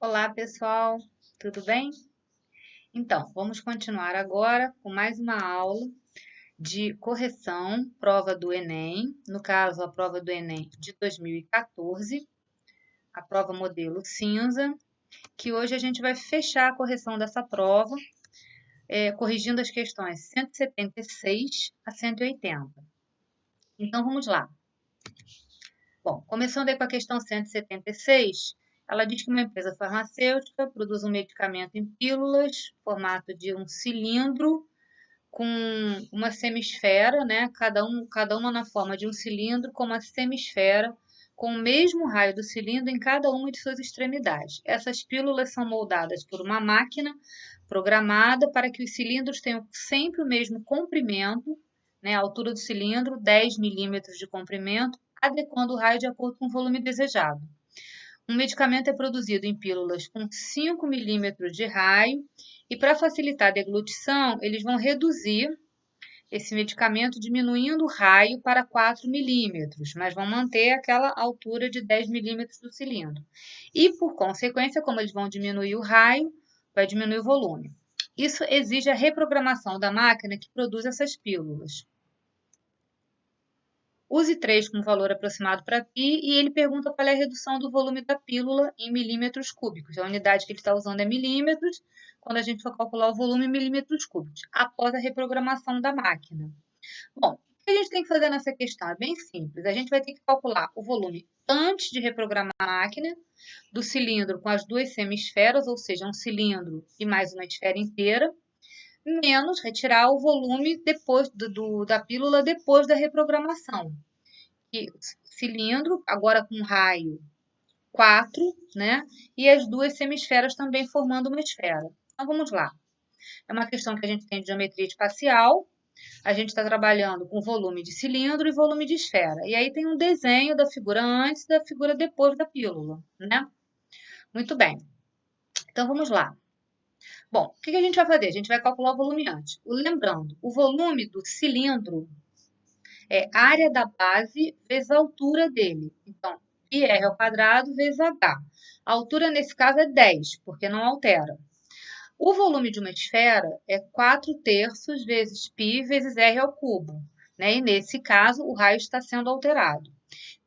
Olá, pessoal, tudo bem? Então, vamos continuar agora com mais uma aula de correção, prova do Enem, no caso, a prova do Enem de 2014, a prova modelo cinza, que hoje a gente vai fechar a correção dessa prova, corrigindo as questões 176 a 180. Então, vamos lá. Bom, começando aí com a questão 176, ela diz que uma empresa farmacêutica produz um medicamento em pílulas, formato de um cilindro com uma semisfera, né? Cada uma na forma de um cilindro com uma semisfera, com o mesmo raio do cilindro em cada uma de suas extremidades. Essas pílulas são moldadas por uma máquina programada para que os cilindros tenham sempre o mesmo comprimento, né? A altura do cilindro, 10 milímetros de comprimento, adequando o raio de acordo com o volume desejado. Um medicamento é produzido em pílulas com 5 milímetros de raio e, para facilitar a deglutição, eles vão reduzir esse medicamento diminuindo o raio para 4 milímetros, mas vão manter aquela altura de 10 milímetros do cilindro. E, por consequência, como eles vão diminuir o raio, vai diminuir o volume. Isso exige a reprogramação da máquina que produz essas pílulas. Use 3 como valor aproximado para π e ele pergunta qual é a redução do volume da pílula em milímetros cúbicos. A unidade que ele está usando é milímetros, quando a gente for calcular o volume em milímetros cúbicos, após a reprogramação da máquina. Bom, o que a gente tem que fazer nessa questão? É bem simples. A gente vai ter que calcular o volume antes de reprogramar a máquina, do cilindro com as duas semisferas, ou seja, um cilindro e mais uma esfera inteira, menos retirar o volume depois da pílula depois da reprogramação. E cilindro, agora com raio 4, né? E as duas semisferas também formando uma esfera. Então, vamos lá. É uma questão que a gente tem de geometria espacial. A gente está trabalhando com volume de cilindro e volume de esfera. E aí tem um desenho da figura antes e da figura depois da pílula, né? Muito bem. Então, vamos lá. Bom, o que a gente vai fazer? A gente vai calcular o volume antes. Lembrando, o volume do cilindro é área da base vezes a altura dele. Então, πr ao quadrado vezes h. A altura, nesse caso, é 10, porque não altera. O volume de uma esfera é 4 terços vezes π vezes r ao cubo. Né? E, nesse caso, o raio está sendo alterado.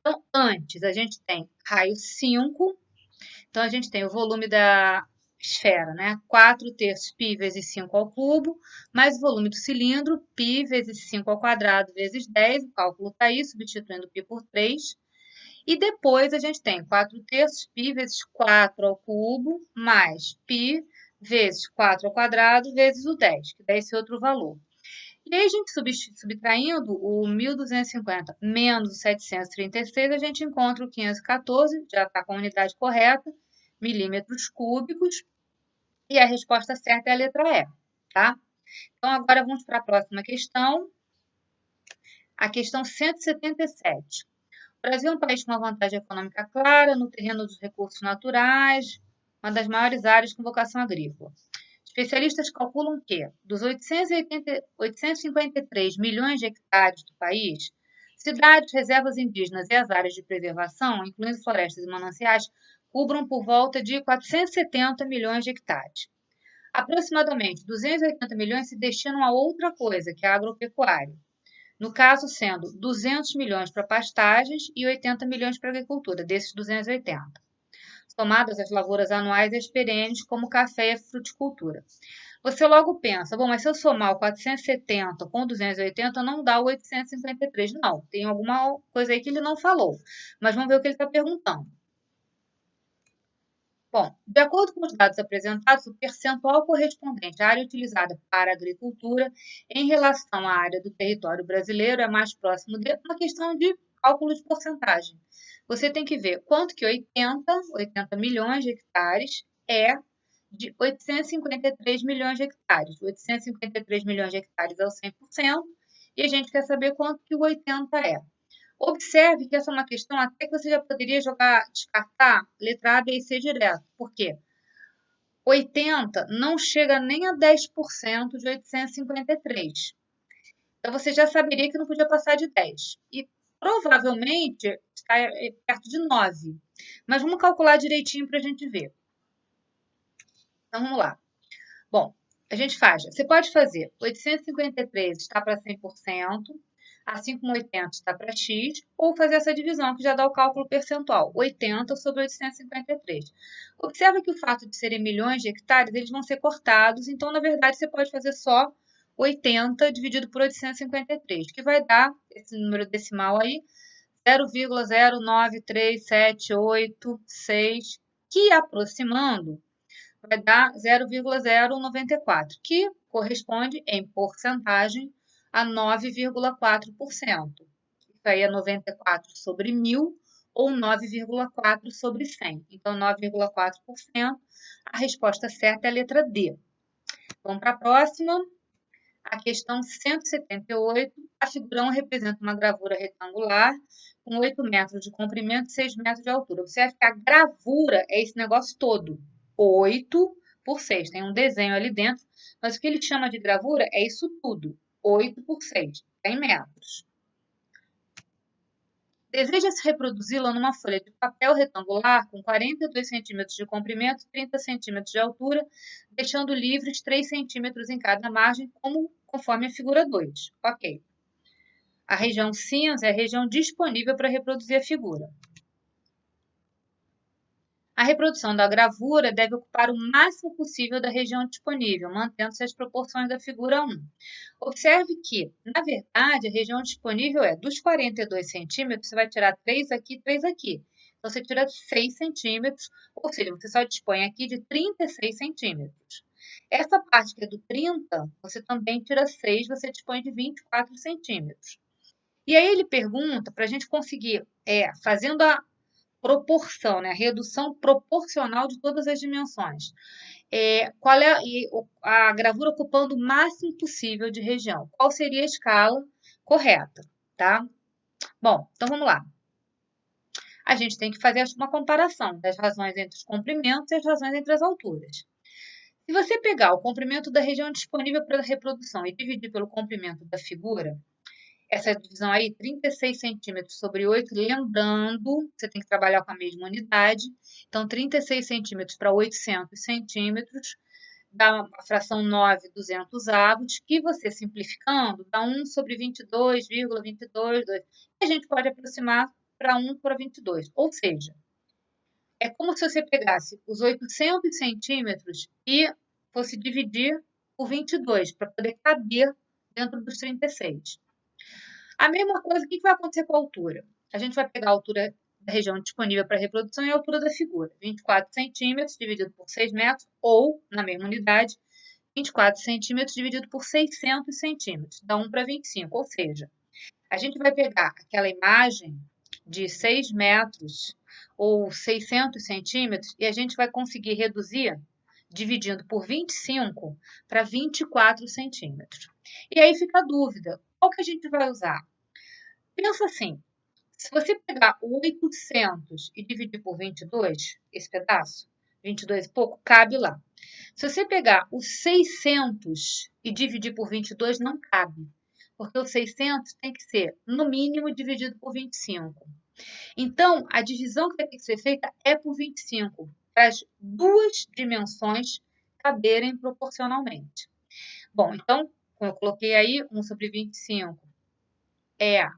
Então, antes, a gente tem raio 5. Então, a gente tem o volume da esfera, né? 4 terços π vezes 5 ao cubo, mais o volume do cilindro, π vezes 5 ao quadrado vezes 10, o cálculo está aí, substituindo π por 3. E depois a gente tem 4 terços π vezes 4 ao cubo, mais π vezes 4 ao quadrado vezes o 10, que dá esse outro valor. E aí, a gente subtraindo o 1.250 menos o 736, a gente encontra o 514, já está com a unidade correta, milímetros cúbicos, e a resposta certa é a letra E, tá? Então, agora vamos para a próxima questão, a questão 177. O Brasil é um país com uma vantagem econômica clara no terreno dos recursos naturais, uma das maiores áreas com vocação agrícola. Especialistas calculam que, dos 853 milhões de hectares do país, cidades, reservas indígenas e as áreas de preservação, incluindo florestas e mananciais, cubram por volta de 470 milhões de hectares. Aproximadamente 280 milhões se destinam a outra coisa, que é a agropecuária. No caso, sendo 200 milhões para pastagens e 80 milhões para agricultura, desses 280. Somadas as lavouras anuais e as perenes, como café e fruticultura. Você logo pensa, bom, mas se eu somar o 470 com 280, não dá o 853. Não, tem alguma coisa aí que ele não falou. Mas vamos ver o que ele está perguntando. Bom, de acordo com os dados apresentados, o percentual correspondente à área utilizada para a agricultura em relação à área do território brasileiro é mais próximo de uma questão de cálculo de porcentagem. Você tem que ver quanto que 80 milhões de hectares é de 853 milhões de hectares. 853 milhões de hectares é o 100%, e a gente quer saber quanto que o 80 é. Observe que essa é uma questão até que você já poderia descartar letra A, B e C direto. Por quê? 80 não chega nem a 10% de 853. Então, você já saberia que não podia passar de 10. E provavelmente está perto de 9. Mas vamos calcular direitinho para a gente ver. Então, vamos lá. Bom, a gente faz. Você pode fazer 853 está para 100%, assim como 80 está para x, ou fazer essa divisão, que já dá o cálculo percentual, 80 sobre 853. Observe que o fato de serem milhões de hectares, eles vão ser cortados, então, na verdade, você pode fazer só 80 dividido por 853, que vai dar esse número decimal aí, 0,09378,6, que aproximando vai dar 0,094, que corresponde em porcentagem a 9,4%. Isso aí é 94 sobre 1.000 ou 9,4 sobre 100. Então, 9,4%. A resposta certa é a letra D. Vamos para a próxima. A questão 178. A figura 1 representa uma gravura retangular com 8 metros de comprimento e 6 metros de altura. Observe que a gravura é esse negócio todo. 8 por 6. Tem um desenho ali dentro, mas o que ele chama de gravura é isso tudo. 8 por 6. Tem metros. Deseja-se reproduzi-la numa folha de papel retangular com 42 centímetros de comprimento e 30 centímetros de altura, deixando livres 3 centímetros em cada margem, conforme a figura 2. Ok. A região cinza é a região disponível para reproduzir a figura. A reprodução da gravura deve ocupar o máximo possível da região disponível, mantendo-se as proporções da figura 1. Observe que, na verdade, a região disponível é dos 42 centímetros, você vai tirar 3 aqui e 3 aqui. Então, você tira 6 centímetros, ou seja, você só dispõe aqui de 36 centímetros. Essa parte que é do 30, você também tira 6, você dispõe de 24 centímetros. E aí ele pergunta, para a gente conseguir, fazendo a proporção, né? A redução proporcional de todas as dimensões. Qual é a gravura ocupando o máximo possível de região? Qual seria a escala correta, tá? Bom, então vamos lá. A gente tem que fazer uma comparação das razões entre os comprimentos e as razões entre as alturas. Se você pegar o comprimento da região disponível para a reprodução e dividir pelo comprimento da figura, essa divisão aí, 36 centímetros sobre 8, lembrando, você tem que trabalhar com a mesma unidade. Então, 36 centímetros para 800 centímetros, dá uma fração 9/200, que você simplificando, dá 1 sobre 22,22. E a gente pode aproximar para 1 para 22. Ou seja, é como se você pegasse os 800 centímetros e fosse dividir por 22, para poder caber dentro dos 36. A mesma coisa, o que vai acontecer com a altura? A gente vai pegar a altura da região disponível para reprodução e a altura da figura. 24 centímetros dividido por 6 metros, ou, na mesma unidade, 24 centímetros dividido por 600 centímetros. Dá 1 para 25, ou seja, a gente vai pegar aquela imagem de 6 metros ou 600 centímetros e a gente vai conseguir reduzir, dividindo por 25, para 24 centímetros. E aí fica a dúvida, qual que a gente vai usar? Pensa assim, se você pegar o 800 e dividir por 22, esse pedaço, 22 e pouco, cabe lá. Se você pegar o 600 e dividir por 22, não cabe, porque o 600 tem que ser, no mínimo, dividido por 25. Então, a divisão que vai ter que ser feita é por 25, para as duas dimensões caberem proporcionalmente. Bom, então, como eu coloquei aí, 1 sobre 25 é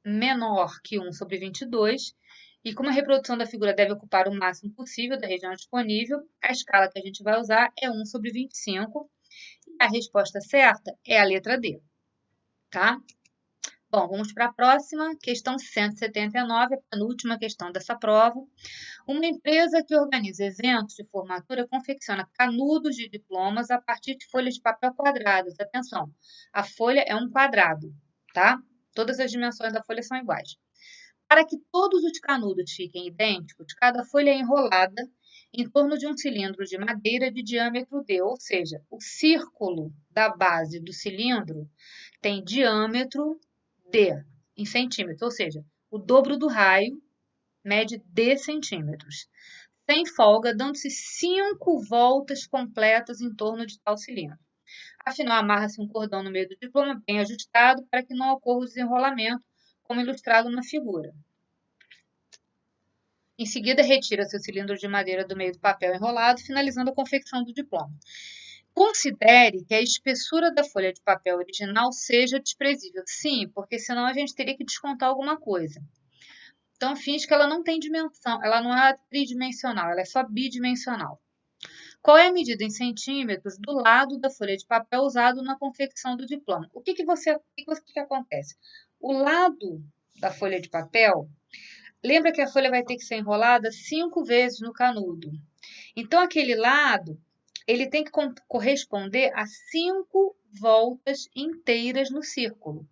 menor que 1 sobre 22, e como a reprodução da figura deve ocupar o máximo possível da região disponível, a escala que a gente vai usar é 1 sobre 25, e a resposta certa é a letra D, tá? Bom, vamos para a próxima, questão 179, a penúltima questão dessa prova. Uma empresa que organiza eventos de formatura confecciona canudos de diplomas a partir de folhas de papel quadradas. Atenção, a folha é um quadrado, tá? Todas as dimensões da folha são iguais. Para que todos os canudos fiquem idênticos, cada folha é enrolada em torno de um cilindro de madeira de diâmetro D, ou seja, o círculo da base do cilindro tem diâmetro D em centímetros, ou seja, o dobro do raio mede D centímetros, sem folga, dando-se 5 voltas completas em torno de tal cilindro. Afinal, amarra-se um cordão no meio do diploma bem ajustado para que não ocorra o desenrolamento, como ilustrado na figura. Em seguida, retira-se o cilindro de madeira do meio do papel enrolado, finalizando a confecção do diploma. Considere que a espessura da folha de papel original seja desprezível. Sim, porque senão a gente teria que descontar alguma coisa. Então, finge que ela não tem dimensão, ela não é tridimensional, ela é só bidimensional. Qual é a medida em centímetros do lado da folha de papel usado na confecção do diploma? O que que acontece? O lado da folha de papel, lembra que a folha vai ter que ser enrolada 5 vezes no canudo. Então, aquele lado, ele tem que corresponder a 5 voltas inteiras no círculo.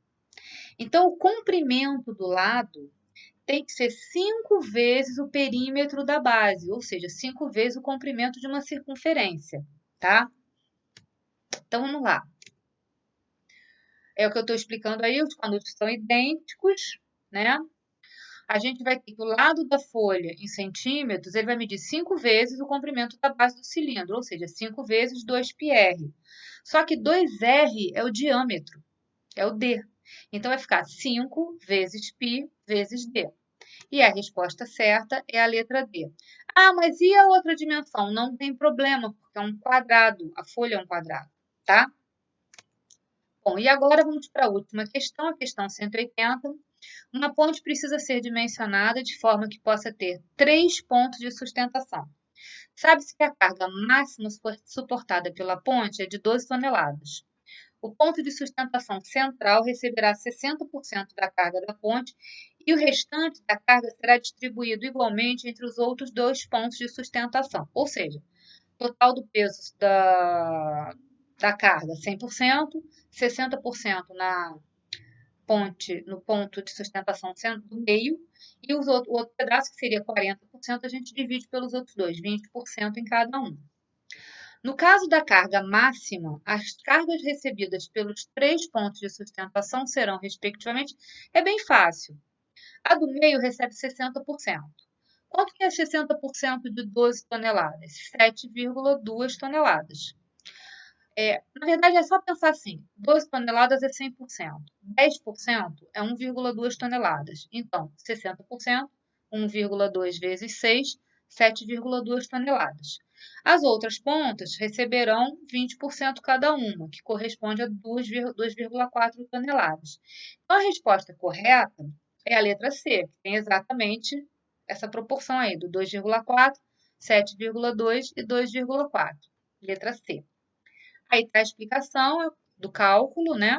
Então, o comprimento do lado tem que ser 5 vezes o perímetro da base, ou seja, 5 vezes o comprimento de uma circunferência, tá? Então, vamos lá. É o que eu estou explicando aí, os canudos são idênticos, né? A gente vai ter que o lado da folha em centímetros, ele vai medir 5 vezes o comprimento da base do cilindro, ou seja, 5 vezes 2πr. Só que 2r é o diâmetro, é o d. Então, vai ficar 5 vezes π vezes d. E a resposta certa é a letra D. Ah, mas e a outra dimensão? Não tem problema, porque é um quadrado, a folha é um quadrado, tá? Bom, e agora vamos para a última questão, a questão 180. Uma ponte precisa ser dimensionada de forma que possa ter 3 pontos de sustentação. Sabe-se que a carga máxima suportada pela ponte é de 12 toneladas. O ponto de sustentação central receberá 60% da carga da ponte e o restante da carga será distribuído igualmente entre os outros 2 pontos de sustentação. Ou seja, total do peso da carga 100%, 60% na ponte, no ponto de sustentação do meio, e o outro pedaço, que seria 40%, a gente divide pelos outros dois, 20% em cada um. No caso da carga máxima, as cargas recebidas pelos 3 pontos de sustentação serão, respectivamente, é bem fácil. A do meio recebe 60%. Quanto que é 60% de 12 toneladas? 7,2 toneladas. Na verdade, é só pensar assim, 12 toneladas é 100%. 10% é 1,2 toneladas. Então, 60%, 1,2 vezes 6, 7,2 toneladas. As outras pontas receberão 20% cada uma, que corresponde a 2,4 toneladas. Então, a resposta correta é a letra C, que tem exatamente essa proporção aí, do 2,4, 7,2 e 2,4. Letra C. Aí está a explicação do cálculo, né?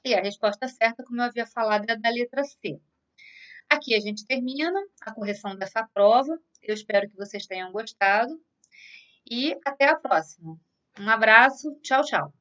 E a resposta certa, como eu havia falado, é da letra C. Aqui a gente termina a correção dessa prova. Eu espero que vocês tenham gostado. E até a próxima. Um abraço. Tchau, tchau.